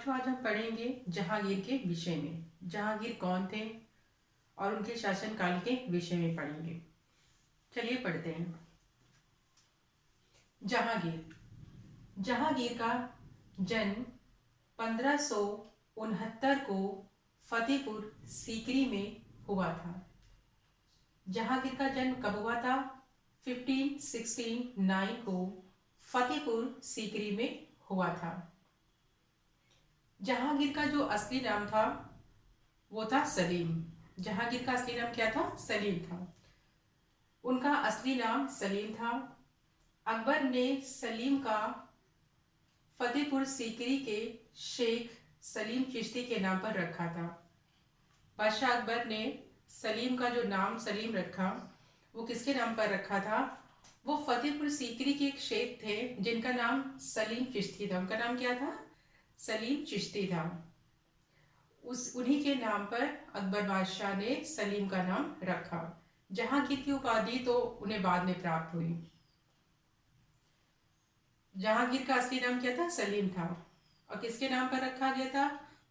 बच्चों, आज हम पढ़ेंगे जहांगीर के विषय में। जहांगीर कौन थे और उनके शासनकाल के विषय में पढ़ेंगे। चलिए पढ़ते हैं। जहांगीर जहांगीर का जन्म 1569 को फतेहपुर सीकरी में हुआ था। जहांगीर का जन्म कब हुआ था? 1569 को फतेहपुर सीकरी में हुआ था। जहांगीर का जो असली नाम था वो था सलीम। जहांगीर का असली नाम क्या था? सलीम था। उनका असली नाम सलीम था। अकबर ने सलीम का फतेहपुर सीकरी के शेख सलीम चिश्ती के नाम पर रखा था। बादशाह अकबर ने सलीम का जो नाम सलीम रखा वो किसके नाम पर रखा था? वो फतेहपुर सीकरी के एक शेख थे जिनका नाम सलीम चिश्ती था। उनका नाम क्या था? सलीम चिश्ती था। उन्हीं के नाम पर अकबर बादशाह ने सलीम का नाम रखा। जहांगीर की उपाधि तो उन्हें बाद में प्राप्त हुई। जहांगीर का असली नाम क्या था? सलीम था। और किसके नाम पर रखा गया था?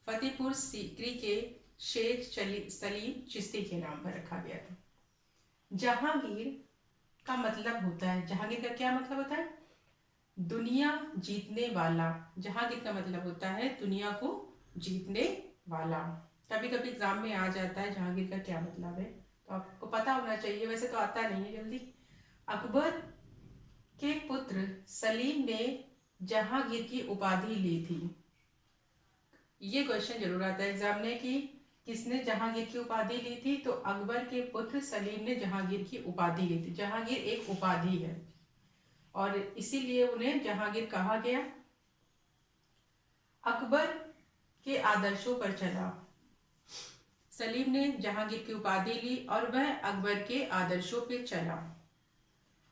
फतेहपुर सीकरी के शेख सलीम चिश्ती के नाम पर रखा गया था। जहांगीर का मतलब होता है, जहांगीर का क्या मतलब होता है? दुनिया जीतने वाला। जहांगीर का मतलब होता है दुनिया को जीतने वाला। कभी कभी एग्जाम में आ जाता है जहांगीर का क्या मतलब है, तो आपको पता होना चाहिए। वैसे तो आता नहीं है जल्दी। अकबर के पुत्र सलीम ने जहांगीर की उपाधि ली थी। ये क्वेश्चन जरूर आता है एग्जाम में कि किसने जहांगीर की उपाधि ली थी? तो अकबर के पुत्र सलीम ने जहांगीर की उपाधि ली थी। जहांगीर एक उपाधि है और इसीलिए उन्हें जहांगीर कहा गया। अकबर के आदर्शों पर चला। सलीम ने जहांगीर की उपाधि ली और वह अकबर के आदर्शों पर चला।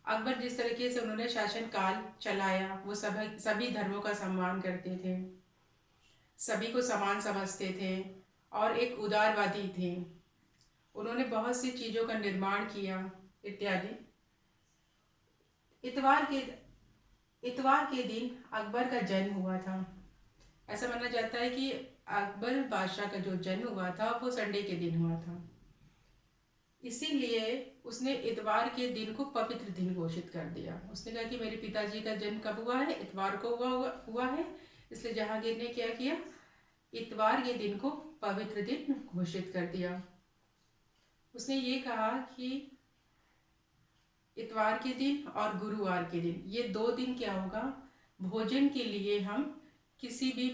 अकबर जिस तरीके से उन्होंने शासन काल चलाया, वो सभी धर्मों का सम्मान करते थे, सभी को समान समझते थे और एक उदारवादी थे। उन्होंने बहुत सी चीज़ों का निर्माण किया इत्यादि। इतवार के दिन अकबर का जन्म हुआ था। ऐसा माना जाता है कि अकबर बादशाह का जो जन्म हुआ था वो संडे के दिन हुआ था। इसीलिए उसने इतवार के दिन को पवित्र दिन घोषित कर दिया। उसने कहा कि मेरे पिताजी का जन्म कब हुआ है? इतवार को हुआ है। इसलिए जहांगीर ने क्या किया? इतवार के दिन को पवित्र दिन घोषित कर दिया। उसने ये कहा कि इतवार के दिन और गुरुवार के दिन, ये दो दिन क्या होगा? भोजन के लिए हम किसी भी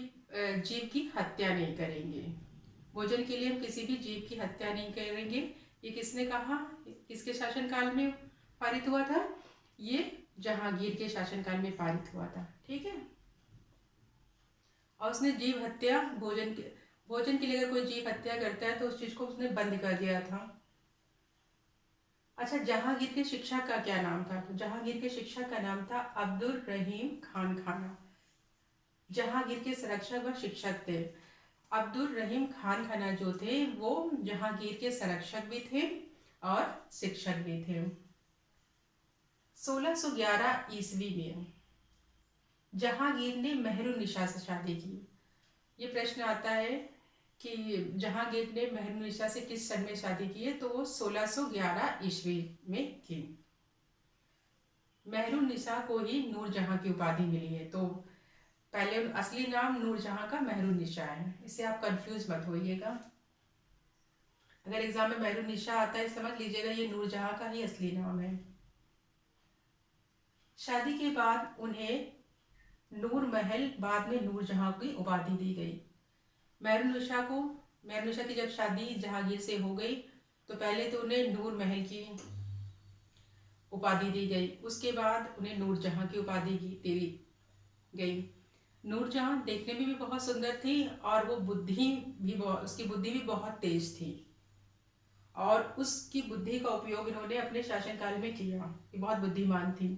जीव की हत्या नहीं करेंगे। भोजन के लिए हम किसी भी जीव की हत्या नहीं करेंगे। ये किसने कहा? किसके शासनकाल में पारित हुआ था? ये जहांगीर के शासनकाल में पारित हुआ था। ठीक है। और उसने जीव हत्या भोजन के लिए अगर कोई जीव हत्या करता है तो उस चीज को उसने बंद कर दिया था। अच्छा, जहांगीर के शिक्षक का क्या नाम था? तो जहांगीर के शिक्षक का नाम था अब्दुल रहीम खान खाना। जहांगीर के संरक्षक व शिक्षक थे। अब्दुल रहीम खान खाना जो थे वो जहांगीर के संरक्षक भी थे और शिक्षक भी थे। 1611 ईस्वी में जहांगीर ने मेहरुन्निसा से शादी की। ये प्रश्न आता है कि जहांगीर ने मेहरुन्निसा से किस सन में शादी की है? तो वो 1611 ईस्वी में की। मेहरुन्निसा को ही नूरजहां की उपाधि मिली है। तो पहले असली नाम नूरजहां का मेहरुन्निसा है, इससे आप कंफ्यूज मत होइएगा। अगर एग्जाम में मेहरुन्निसा आता है समझ लीजिएगा ये नूरजहां का ही असली नाम है। शादी के बाद उन्हें नूर महल, बाद में नूरजहां की उपाधि दी गई। मेहरुन्निसा की जब शादी जहांगीर से हो गई तो पहले तो उन्हें नूर महल की उपाधि दी गई, उसके बाद उन्हें नूरजहां की उपाधि दी गई। नूरजहां देखने में भी बहुत सुंदर थी और वो उसकी बुद्धि भी बहुत तेज थी और उसकी बुद्धि का उपयोग इन्होंने अपने शासनकाल में किया। ये बहुत बुद्धिमान थी।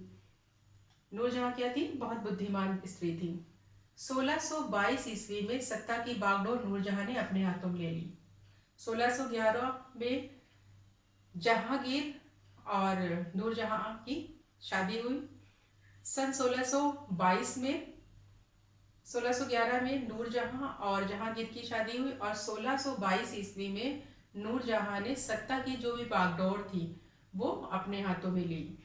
नूरजहां क्या थी? बहुत बुद्धिमान स्त्री थी। 1622 ईस्वी में सत्ता की बागडोर नूरजहां ने अपने हाथों में ले ली। 1611 में जहांगीर और नूरजहां की शादी हुई। सन 1622 में 1611 में नूरजहां और जहांगीर की शादी हुई और 1622 ईस्वी में नूरजहां ने सत्ता की जो भी बागडोर थी वो अपने हाथों में ली।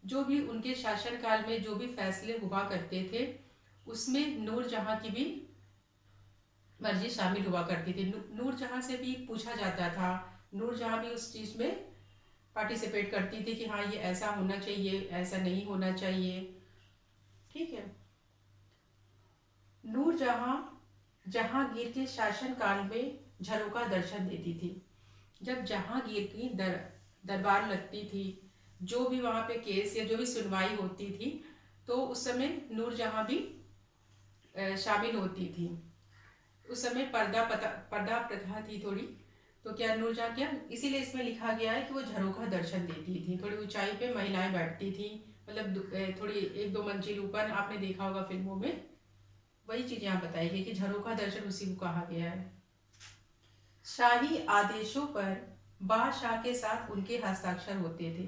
जो भी उनके शासनकाल में जो भी फैसले हुआ करते थे उसमें नूरजहां की भी मर्जी शामिल हुआ करती थी। नूरजहां से भी पूछा जाता था, नूरजहां भी उस चीज़ में पार्टिसिपेट करती थी कि हाँ ये ऐसा होना चाहिए, ऐसा नहीं होना चाहिए। ठीक है। नूरजहां जहांगीर के शासनकाल में झरोखा दर्शन देती थी। जब जहांगीर की दरबार लगती थी, जो भी वहाँ पे केस या जो भी सुनवाई होती थी, तो उस समय नूरजहां भी शामिल होती थी। उस समय पर्दा प्रथा थी थोड़ी, तो क्या नूरजहां क्या, इसीलिए इसमें लिखा गया है कि वो झरोखा दर्शन देती थी। थोड़ी ऊंचाई पे महिलाएं बैठती थी, मतलब थोड़ी 1-2 मंजिल ऊपर, आपने देखा होगा फिल्मों में, वही चीज यहाँ बताई गई कि झरोखा दर्शन उसी को कहा गया है। शाही आदेशों पर बादशाह के साथ उनके हस्ताक्षर होते थे।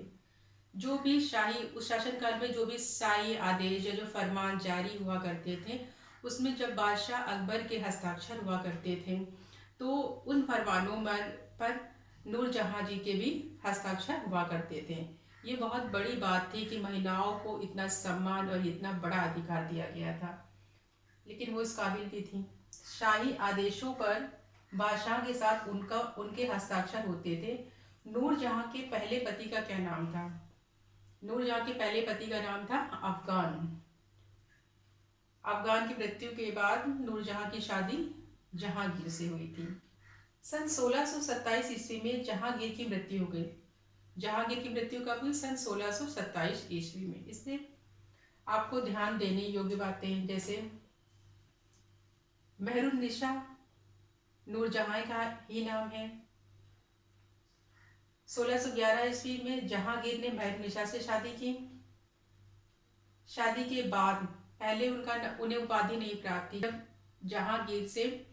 जो भी शाही उस शासनकाल में जो भी शाही आदेश या जो फरमान जारी हुआ करते थे, उसमें जब बादशाह अकबर के हस्ताक्षर हुआ करते थे, तो उन फरमानों पर नूरजहां जी के भी हस्ताक्षर हुआ करते थे। ये बहुत बड़ी बात थी कि महिलाओं को इतना सम्मान और इतना बड़ा अधिकार दिया गया था, लेकिन वो इस काबिल भी थी। शाही आदेशों पर बादशाह के साथ उनके हस्ताक्षर होते थे। नूरजहां के पहले पति का क्या नाम था? नूरजहां के पहले पति का नाम था अफगान। अफगान की मृत्यु के बाद नूरजहां की शादी जहांगीर से हुई थी। सन 1627 ईस्वी में जहांगीर की मृत्यु हो गई। जहांगीर की मृत्यु कब हुई? सन 1627 ईस्वी में। इसमें आपको ध्यान देने योग्य बातें, जैसे मेहरुन्निसा नूरजहां का ही नाम है। 1611 ईस्वी में जहांगीर ने मेहरुन्निसा से शादी की। शादी के बाद पहले उन्हें उपाधि नहीं प्राप्त थी। जब जहांगीर से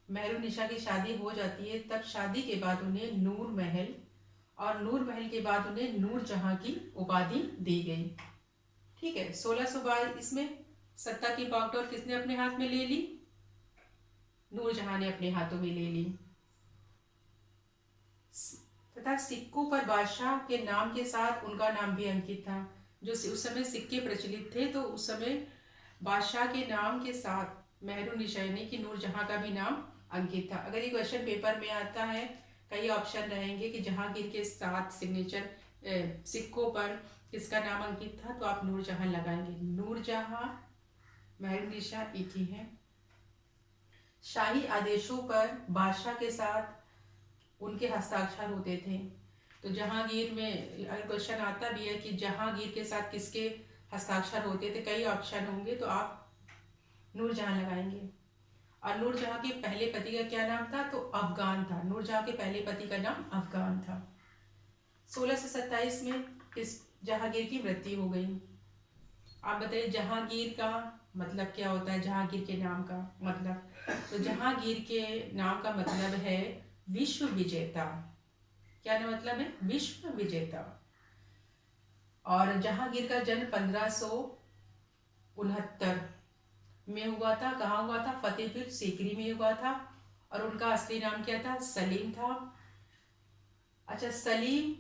मेहरुन्निसा की शादी हो जाती है, तब शादी के बाद उन्हें नूर महल और नूर महल के बाद उन्हें नूरजहां की उपाधि दी गई। ठीक है। 1622 इसमें सत्ता की बागडोर किसने अपने हाथ में ले ली? नूरजहां ने अपने हाथों में ले ली। तथा सिक्कों पर बादशाह के नाम के साथ उनका नाम भी अंकित था। जो उस समय सिक्के प्रचलित थे, तो उस समय बादशाह के नाम के साथ मेहरुन्निसा यानी कि नूरजहां का भी नाम अंकित था। अगर ये क्वेश्चन पेपर में आता है, कई ऑप्शन रहेंगे कि जहांगीर के साथ सिग्नेचर सिक्कों पर किसका नाम अंकित था, तो आप नूरजहां लगाएंगे। नूरजहां मेहरुन्निसा एक ही है। शाही आदेशों पर बादशाह के साथ उनके हस्ताक्षर होते थे। तो जहांगीर में अगर क्वेश्चन आता भी है कि जहांगीर के साथ किसके हस्ताक्षर होते थे, कई ऑप्शन होंगे, तो आप नूरजहां लगाएंगे। और नूरजहां के पहले पति का क्या नाम था? तो अफगान था। नूरजहां के पहले पति का नाम अफगान था। 1627 में किस जहांगीर की मृत्यु हो गई। आप बताइए जहांगीर का मतलब क्या होता है? जहांगीर के नाम का मतलब, तो जहांगीर के नाम का मतलब है विश्व विजेता। क्या मतलब है? विश्व विजेता। और जहांगीर का जन्म 1569 में हुआ था। कहाँ हुआ था? फतेहपुर सीकरी में हुआ था। और उनका असली नाम क्या था? सलीम था। अच्छा, सलीम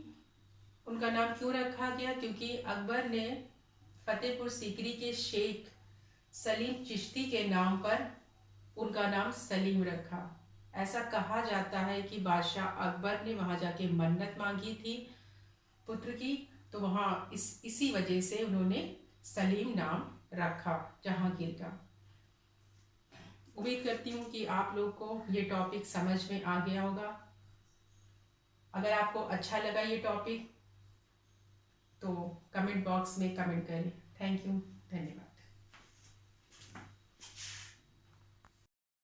उनका नाम क्यों रखा गया? क्योंकि अकबर ने फतेहपुर सीकरी के शेख सलीम चिश्ती के नाम पर उनका नाम सलीम रखा। ऐसा कहा जाता है कि बादशाह अकबर ने वहां जाके मन्नत मांगी थी पुत्र की, तो वहां इसी वजह से उन्होंने सलीम नाम रखा जहांगीर का। उम्मीद करती हूँ कि आप लोग को ये टॉपिक समझ में आ गया होगा। अगर आपको अच्छा लगा ये टॉपिक, तो कमेंट बॉक्स में कमेंट करें। थैंक यू, धन्यवाद।